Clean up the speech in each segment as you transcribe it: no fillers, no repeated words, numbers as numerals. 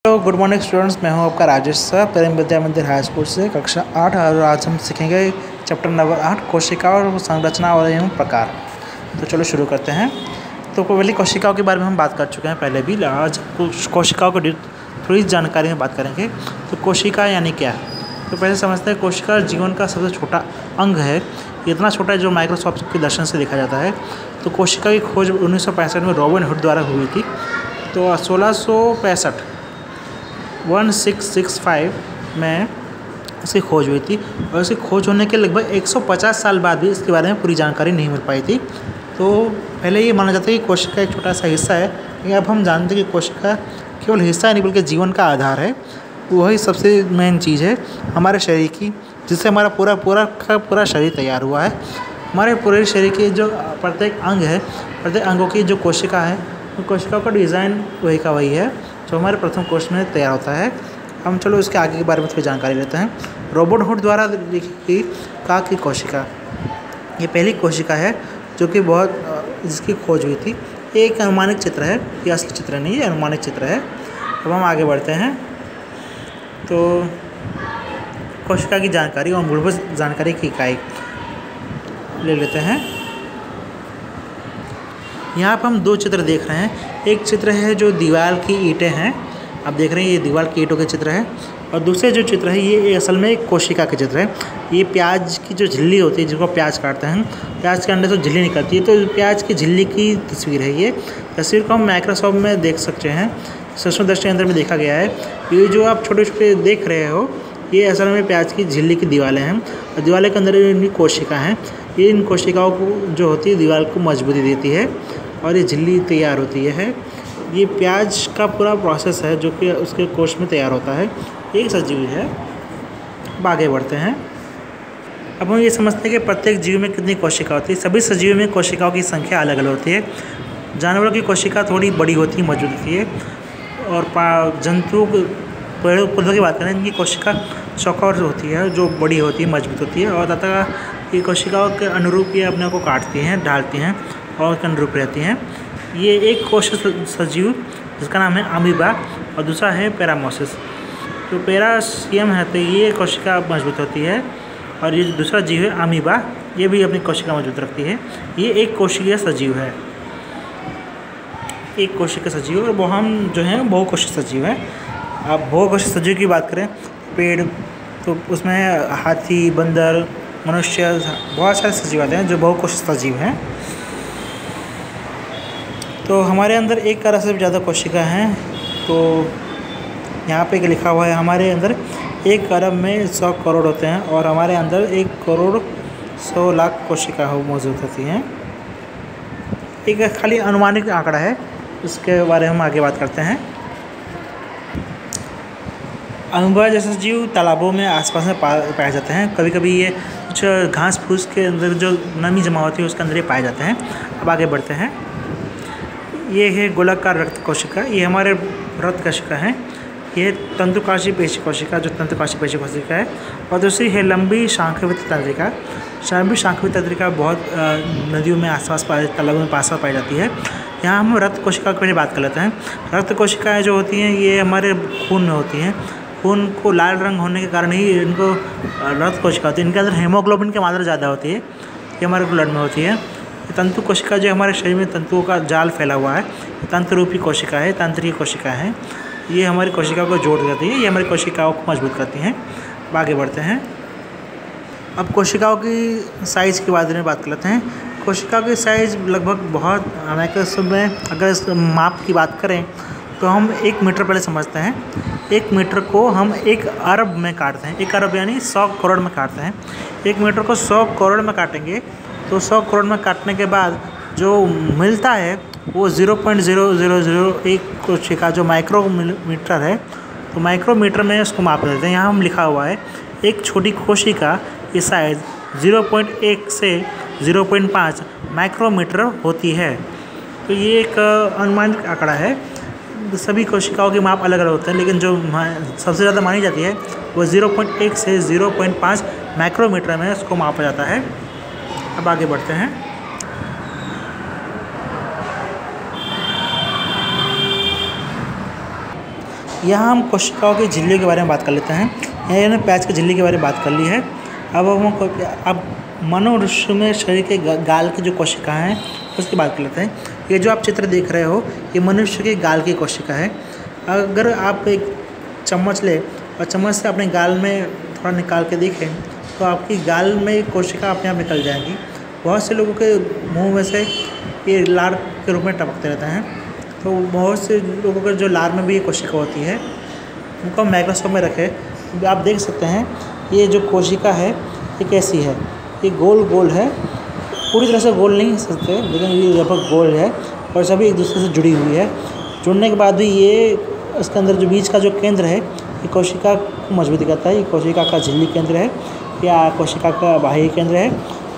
Hello good morning students, मैं हूं आपका राजेश सर प्रेम विद्या मंदिर हाई स्कूल से कक्षा 8। और आज हम सीखेंगे चैप्टर नंबर 8 कोशिका और संरचना और एवं प्रकार। तो चलो शुरू करते हैं। तो पहले कोशिकाओं के बारे में हम बात कर चुके हैं पहले भी। आज कोशिकाओं को थोड़ी जानकारी में बात करेंगे। तो कोशिका यानी क्या? तो पहले समझते हैं कोशिका जीवन का सबसे छोटा अंग है। इतना छोटा है जो माइक्रोस्कोप के दर्शन से देखा जाता है। तो कोशिका की खोज 1965 में रॉबिन हुड द्वारा हुई थी। तो 1665 में इसकी खोज हुई थी और इसकी खोज होने के लगभग 150 साल बाद भी इसके बारे में पूरी जानकारी नहीं मिल पाई थी। तो पहले ये माना जाता है कि कोशिका एक छोटा सा हिस्सा है, लेकिन अब हम जानते हैं कि कोशिका केवल हिस्सा नहीं बल्कि जीवन का आधार है। वही सबसे मेन चीज़ है हमारे शरीर की, जिससे हमारा पूरा शरीर तैयार हुआ है। हमारे पूरे शरीर के जो प्रत्येक अंग है, प्रत्येक अंगों की जो कोशिका है, तो कोशिकाओं का डिज़ाइन वही का वही है जो हमारे प्रथम कोश में तैयार होता है। हम चलो इसके आगे के बारे में थोड़ी जानकारी लेते हैं। रॉबिन हुड द्वारा लिखी गई काक की कोशिका, ये पहली कोशिका है जो कि जिसकी खोज हुई थी। ये एक अनुमानित चित्र है, ये असली चित्र नहीं है, अनुमानित चित्र है। अब हम आगे बढ़ते हैं। तो कोशिका की जानकारी और मूलभूत जानकारी की इकाई ले लेते हैं। यहाँ पर हम दो चित्र देख रहे हैं। एक चित्र है जो दीवार की ईंटें हैं, आप देख रहे हैं, ये दीवार की ईंटों के चित्र है। और दूसरे जो चित्र है ये असल में एक कोशिका के चित्र है। ये प्याज की जो झिल्ली होती है, जिसको प्याज काटते हैं, प्याज के अंदर से झिल्ली निकलती है, तो प्याज की झिल्ली की तस्वीर है। ये तस्वीर को हम माइक्रोस्कोप में देख सकते हैं, सूक्ष्मदर्शी यंत्र में देखा गया है। ये जो आप छोटे छोटे देख रहे हो, ये असल में प्याज की झिल्ली की दीवारें हैं और दीवारें के अंदर इनकी कोशिका हैं। ये इन कोशिकाओं को जो होती है दीवार को मजबूती देती है और ये झिल्ली तैयार होती है। ये प्याज का पूरा प्रोसेस है जो कि उसके कोश में तैयार होता है। एक सजीव है। अब आगे बढ़ते हैं। अब हम ये समझते हैं कि प्रत्येक जीव में कितनी कोशिका होती है। सभी सजीव में कोशिकाओं की संख्या अलग अलग होती है। जानवरों की कोशिका थोड़ी बड़ी होती है, मौजूद होती है। और जंतुओं पेड़ पौधों की बात करें, इनकी कोशिका चौकोर होती है, जो बड़ी होती है, मजबूत होती है। और तथा ये कोशिकाओं के अनुरूप ये अपने को काटती हैं, ढालती हैं और के अनुरूप रहती हैं। ये एक कोश सजीव जिसका नाम है अमीबा और दूसरा है पैरामोसिस। तो पैरासियम है तो ये कोशिका मजबूत होती है, और ये दूसरा जीव है अमीबा, ये भी अपनी कोशिका मजबूत रखती है। ये एक कोशिकीय सजीव है, एक कोशिकीय सजीव। और वो हम जो है बहुकोशिक सजीव है। अब बहुकोशिक सजीव की बात करें, पेड़, तो उसमें हाथी, बंदर, मनुष्य, बहुत सारे सजीव आते हैं जो बहुकोशिक सजीव हैं। तो हमारे अंदर 1 अरब से ज़्यादा कोशिका हैं। तो यहाँ पे लिखा हुआ है हमारे अंदर 1 अरब में 100 करोड़ होते हैं और हमारे अंदर 1 करोड़ 100 लाख कोशिका मौजूद होती हैं। एक खाली अनुमानित आंकड़ा है, इसके बारे में हम आगे बात करते हैं। अमीबा जैसे जीव तालाबों में आसपास में पाए जाते हैं। कभी कभी ये कुछ घास फूस के अंदर जो नमी जमा होती है उसके अंदर ये पाए जाते हैं। अब आगे बढ़ते हैं। ये है गोलाकार रक्त कोशिका, ये हमारे रक्त कोशिका हैं। ये तंतुकाशी पेशी कोशिका, जो तंतुकाशी पेशी कोशिका है। और दूसरी है लंबी शांखवित तंत्रिका। लंबी शांखवित तंत्रिका बहुत नदियों में आसपास तालाबों में पास पाई जाती है। यहाँ हम रक्त कोशिका की पहले बात कर लेते हैं। रक्त कोशिकाएँ जो होती हैं ये हमारे खून में होती हैं। खून को लाल रंग होने के कारण ही इनको रक्त कोशिका होती है। इनके अंदर हीमोग्लोबिन की मात्रा ज़्यादा होती है, ये हमारे ब्लड में होती है। तंतु कोशिका जो हमारे शरीर में तंतुओं का जाल फैला हुआ है, तंत्र रूपी कोशिका है, तंत्रीय कोशिका है। ये हमारी कोशिका को जोड़ देती है, ये हमारी कोशिकाओं को मजबूत करती हैं। अब आगे बढ़ते हैं। अब कोशिकाओं की साइज़ के बारे में बात कर लेते हैं। कोशिकाओं की साइज़ लगभग बहुत माइक्रोस्कोप में अगर इस माप की बात करें तो हम 1 मीटर पहले समझते हैं। 1 मीटर को हम 1 अरब में काटते हैं। 1 अरब यानी 100 करोड़ में काटते हैं। 1 मीटर को 100 करोड़ में काटेंगे तो 100 करोड़ में काटने के बाद जो मिलता है वो 0.0001 कोशिका जो माइक्रोमीटर है। तो माइक्रोमीटर में उसको माप देते हैं। यहाँ हम लिखा हुआ है एक छोटी कोशिका की साइज़ 0.1 से 0.5 माइक्रोमीटर होती है। तो ये एक अनुमानित आंकड़ा है। सभी कोशिकाओं के माप अलग अलग होते हैं, लेकिन जो सबसे ज़्यादा मानी जाती है वो 0.1 से 0.5 माइक्रोमीटर में उसको मापा जाता है। अब आगे बढ़ते हैं। यहाँ हम कोशिकाओं की झिल्लियों के बारे में बात कर लेते हैं। यहाँ पैच की झिल्ली के बारे में बात कर ली है। अब मनुष्य में शरीर के गाल की जो कोशिकाएं हैं उसकी बात कर लेते हैं। ये जो आप चित्र देख रहे हो ये मनुष्य के गाल की कोशिका है। अगर आप एक चम्मच ले और चम्मच से अपने गाल में थोड़ा निकाल के देखें तो आपकी गाल में कोशिका अपने आप निकल जाएगी। बहुत से लोगों के मुंह में से ये लार के रूप में टपकते रहते हैं। तो बहुत से लोगों के जो लार में भी ये कोशिका होती है उनको माइक्रोस्कोप में रखें। आप देख सकते हैं ये जो कोशिका है ये कैसी है। ये गोल गोल है, पूरी तरह से गोल नहीं सकते लेकिन ये लगभग गोल है और सभी एक दूसरे से जुड़ी हुई है। जुड़ने के बाद भी ये इसके अंदर जो बीच का जो केंद्र है ये कोशिका को मजबूती करता है। ये कोशिका का झिल्ली केंद्र है या कोशिका का बाह्य केंद्र है।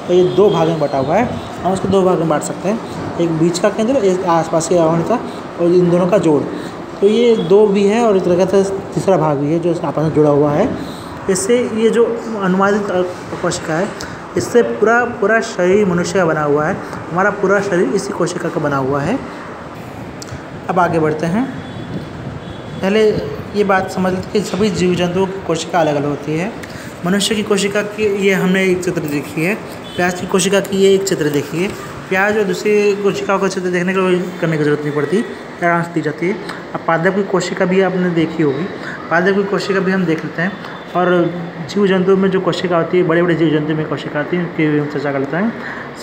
तो ये दो भाग में बटा हुआ है। हम उसको दो भाग में बांट सकते हैं, एक बीच का केंद्र, एक आसपास के आवरण का और इन दोनों का जोड़। तो ये दो भी है और एक तरह का तीसरा भाग भी है जो आपस में जुड़ा हुआ है। इससे ये जो अनुवादित कोशिका है इससे पूरा शरीर मनुष्य का बना हुआ है। हमारा पूरा शरीर इसी कोशिका का बना हुआ है। अब आगे बढ़ते हैं। पहले ये बात समझ लेते कि सभी जीव जंतुओं की कोशिका अलग अलग होती है। मनुष्य की कोशिका की ये हमने एक चित्र देखी है। प्याज की कोशिका की ये एक चित्र देखी है। प्याज और दूसरी कोशिकाओं का चित्र देखने के लिए करने की ज़रूरत नहीं पड़ती, आराम से दी जाती है। अब पादप की कोशिका भी आपने देखी होगी। पादप की कोशिका भी हम देख लेते हैं। और जीव जंतुओं में जो कोशिका होती है, बड़े बड़े जीव जंतु में कोशिका आती है उसकी हम चर्चा करते हैं।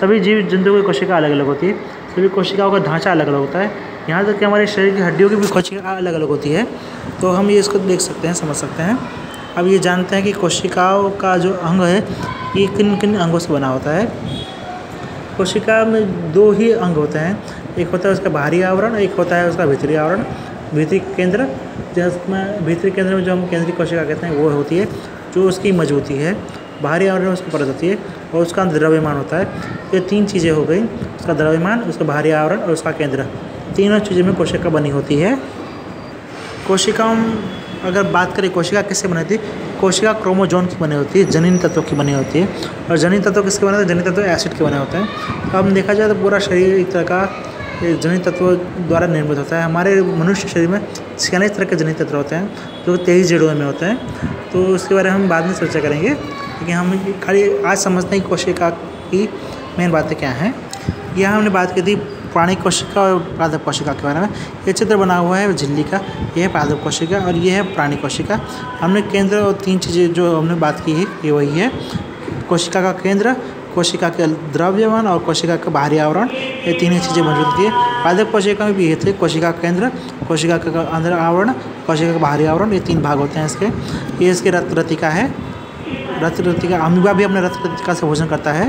सभी जीव जंतुओं की कोशिका अलग अलग होती है। सभी कोशिकाओं का ढांचा अलग अलग होता है। यहाँ तक कि हमारे शरीर की हड्डियों की भी कोशिका अलग अलग होती है। तो हम ये इसको देख सकते हैं, समझ सकते हैं। अब ये जानते हैं कि कोशिकाओं का जो अंग है ये किन किन अंगों से बना होता है। कोशिका में दो ही अंग होते हैं, एक होता है उसका बाहरी आवरण, एक होता है उसका भीतरी आवरण, भीतरी केंद्र। जिसमें भीतरी केंद्र में जो हम केंद्रीय कोशिका कहते हैं वो होती है जो उसकी मजबूती है। बाहरी आवरण में उसकी परत होती है और उसका द्रव्यमान होता है। ये तीन चीज़ें हो गई, उसका द्रव्यमान, उसका बाहरी आवरण और उसका केंद्र। तीनों चीज़ों में कोशिका बनी होती है। कोशिकाओं अगर बात करें कोशिका किससे बनी होती है, कोशिका क्रोमोजोम की बनी होती है, जनिन तत्वों की बनी होती है। और जनिन तत्व किसके बने होते हैं, जनिन तत्व एसिड के बने होते हैं। तो अब देखा जाए तो पूरा शरीर एक तरह का जनिन तत्व द्वारा निर्मित होता है। हमारे मनुष्य शरीर में 46 तरह के जनिन तत्व होते हैं जो 23 जड़ों में होते हैं। तो उसके बारे में हम बाद में चर्चा करेंगे, लेकिन हम खाली आज समझते हैं कि कोशिका की मेन बातें क्या हैं। यहाँ हमने बात की थी प्राणी कोशिका और पादप कोशिका के बारे में। ये चित्र बना हुआ है झिल्ली का, ये है पादप कोशिका और ये है प्राणी कोशिका। हमने केंद्र और तीन चीज़ें जो हमने बात की है ये वही है, कोशिका का केंद्र, कोशिका के द्रव्यमान और कोशिका का बाहरी आवरण। ये तीन चीज़ें मौजूद होती है। पादप कोशिका में भी ये थे, कोशिका केंद्र, कोशिका का अंदर आवरण, कोशिका का बाहरी आवरण। ये तीन भाग होते हैं इसके। ये इसके रक्तरतिका है। रक्तरतिका, अमीबा भी अपने रक्तरतिका से भोजन करता है।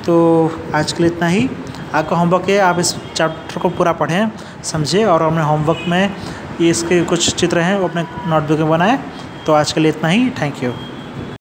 तो आज के लिए इतना ही। आपका होमवर्क है, आप इस चैप्टर को पूरा पढ़ें, समझें और अपने होमवर्क में ये इसके कुछ चित्र हैं वो अपने नोटबुक में बनाएं। तो आज के लिए इतना ही। Thank you.